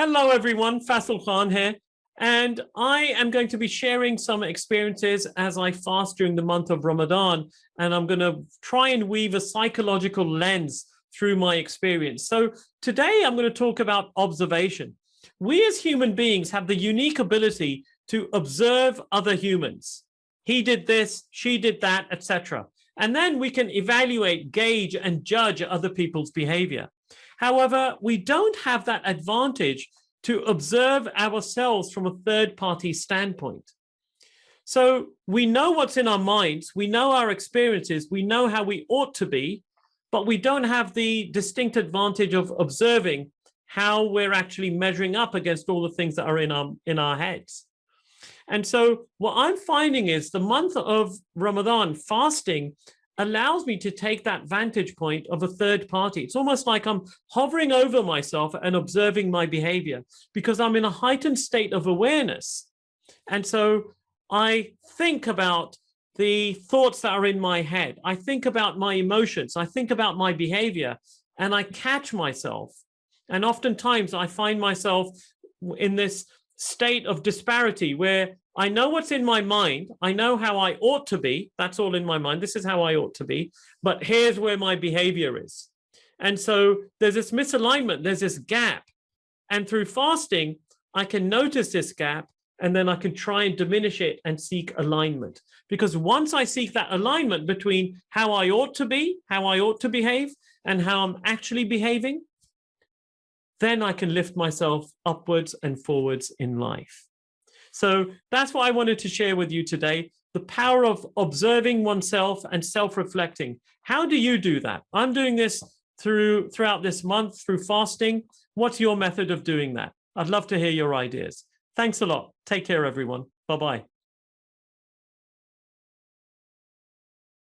Hello, everyone. Faisal Khan here. And I am going to be sharing some experiences as I fast during the month of Ramadan. And I'm going to try and weave a psychological lens through my experience. So today I'm going to talk about observation. We as human beings have the unique ability to observe other humans. He did this, she did that, etc. And then we can evaluate, gauge, and judge other people's behavior. However, we don't have that advantage to observe ourselves from a third-party standpoint. So we know what's in our minds, we know our experiences, we know how we ought to be, but we don't have the distinct advantage of observing how we're actually measuring up against all the things that are in our heads. And so what I'm finding is the month of Ramadan fasting allows me to take that vantage point of a third party. It's almost like I'm hovering over myself and observing my behavior because I'm in a heightened state of awareness. And so I think about the thoughts that are in my head. I think about my emotions. I think about my behavior and I catch myself. And oftentimes I find myself in this state of disparity where I know what's in my mind. I know how I ought to be. That's all in my mind. This is how I ought to be. But here's where my behavior is. And so there's this misalignment. There's this gap. And through fasting, I can notice this gap and then I can try and diminish it and seek alignment. Because once I seek that alignment between how I ought to be, how I ought to behave, and how I'm actually behaving, then I can lift myself upwards and forwards in life. So that's what I wanted to share with you today, the power of observing oneself and self-reflecting. How do you do that? I'm doing this throughout this month through fasting. What's your method of doing that? I'd love to hear your ideas. Thanks a lot. Take care, everyone. Bye-bye.